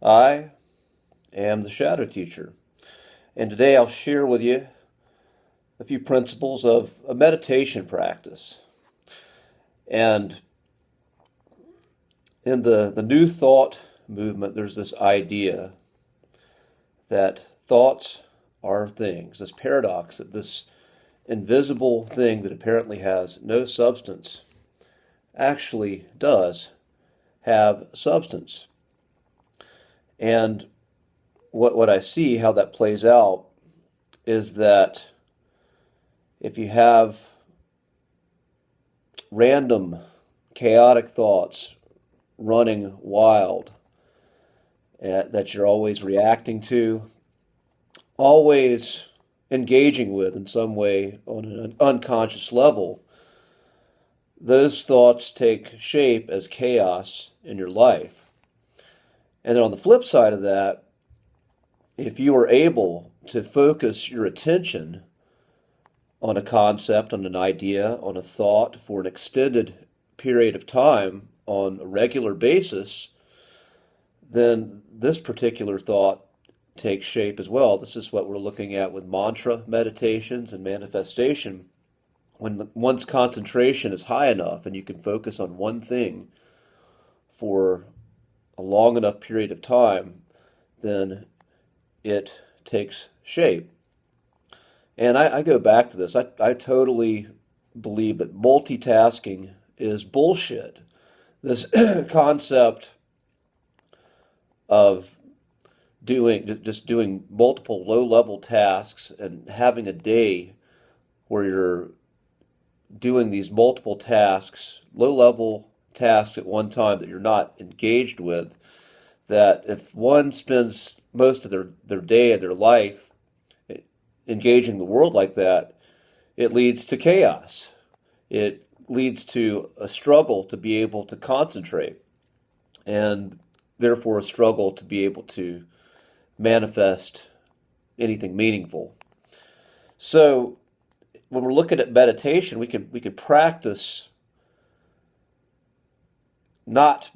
I am the Shadow Teacher, and today I'll share with you a few principles of a meditation practice. And in the New Thought movement, there's this idea that thoughts are things, this paradox that this invisible thing that apparently has no substance actually does have substance. And what I see how that plays out is that if you have random, chaotic thoughts running wild that you're always reacting to, always engaging with in some way on an unconscious level, those thoughts take shape as chaos in your life. And then on the flip side of that, if you are able to focus your attention on a concept, on an idea, on a thought for an extended period of time on a regular basis, then this particular thought takes shape as well. This is what we're looking at with mantra meditations and manifestation. When one's concentration is high enough and you can focus on one thing for a long enough period of time, then it takes shape. And I go back to this. I totally believe that multitasking is bullshit. This concept of doing multiple low-level tasks and having a day where you're doing these multiple tasks, low-level tasks at one time that you're not engaged with, that if one spends most of their day and their life engaging the world like that, it leads to chaos. It leads to a struggle to be able to concentrate, and therefore a struggle to be able to manifest anything meaningful. So when we're looking at meditation, we can practice not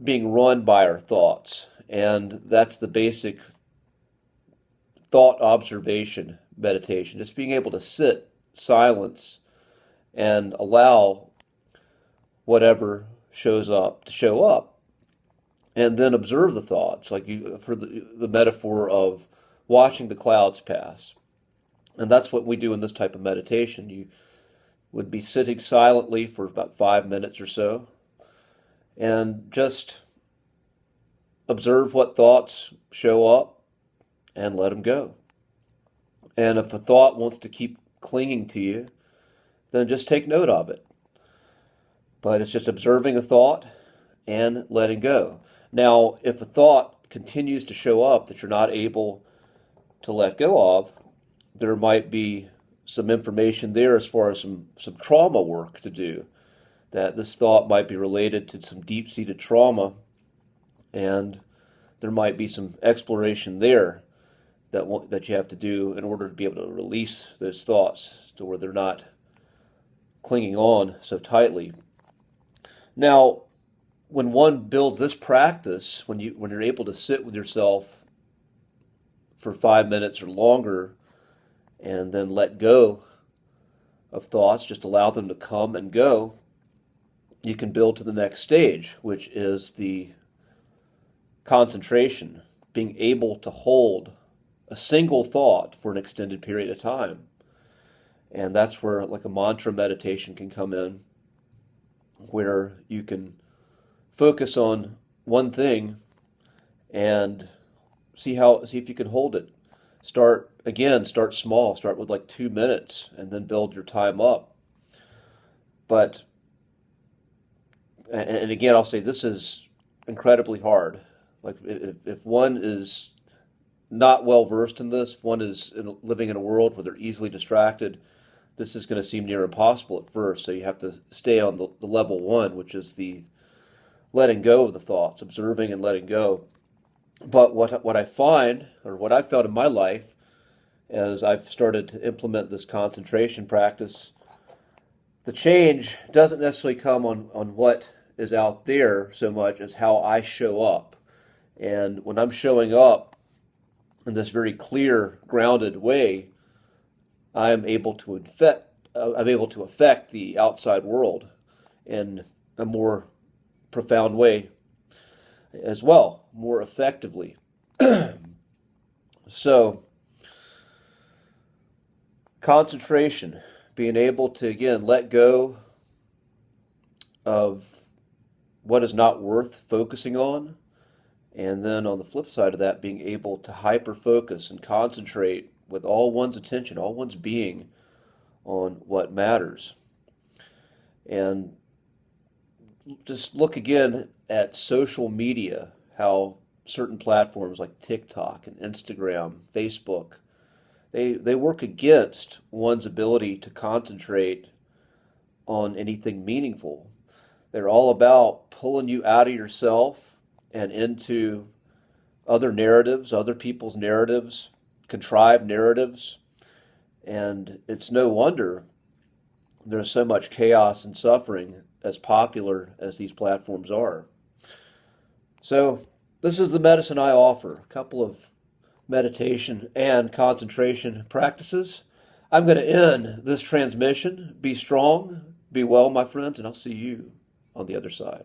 being run by our thoughts, and that's the basic thought observation meditation. Just being able to sit, silence, and allow whatever shows up to show up, and then observe the thoughts, like you for the metaphor of watching the clouds pass. And that's what we do in this type of meditation. You would be sitting silently for about 5 minutes or so, and just observe what thoughts show up and let them go. And if a thought wants to keep clinging to you, then just take note of it. But it's just observing a thought and letting go. Now, if a thought continues to show up that you're not able to let go of, there might be some information there as far as some trauma work to do. That this thought might be related to some deep-seated trauma, and there might be some exploration there that you have to do in order to be able to release those thoughts to where they're not clinging on so tightly. Now, when one builds this practice, when you're able to sit with yourself for 5 minutes or longer and then let go of thoughts, just allow them to come and go, you can build to the next stage, which is the concentration, being able to hold a single thought for an extended period of time. And that's where like a mantra meditation can come in, where you can focus on one thing and see if you can hold it. Start small, start with like 2 minutes and then build your time up. But and again, I'll say this is incredibly hard. Like if one is not well versed in this, if one is living in a world where they're easily distracted, this is going to seem near impossible at first. So you have to stay on the level one, which is the letting go of the thoughts, observing and letting go. But what I find, or what I've found in my life, as I've started to implement this concentration practice, the change doesn't necessarily come on what is out there so much as how I show up. And when I'm showing up in this very clear, grounded way, I'm able to I'm able to affect the outside world in a more profound way as well, more effectively. So, concentration, being able to again let go of what is not worth focusing on, and then on the flip side of that, being able to hyper focus and concentrate with all one's attention, all one's being on what matters. And just look again at social media, how certain platforms like TikTok and Instagram, Facebook, they work against one's ability to concentrate on anything meaningful. They're all about pulling you out of yourself and into other narratives, other people's narratives, contrived narratives. And it's no wonder there's so much chaos and suffering as popular as these platforms are. So, this is the medicine I offer, a couple of meditation and concentration practices. I'm going to end this transmission. Be strong, be well, my friends, and I'll see you on the other side.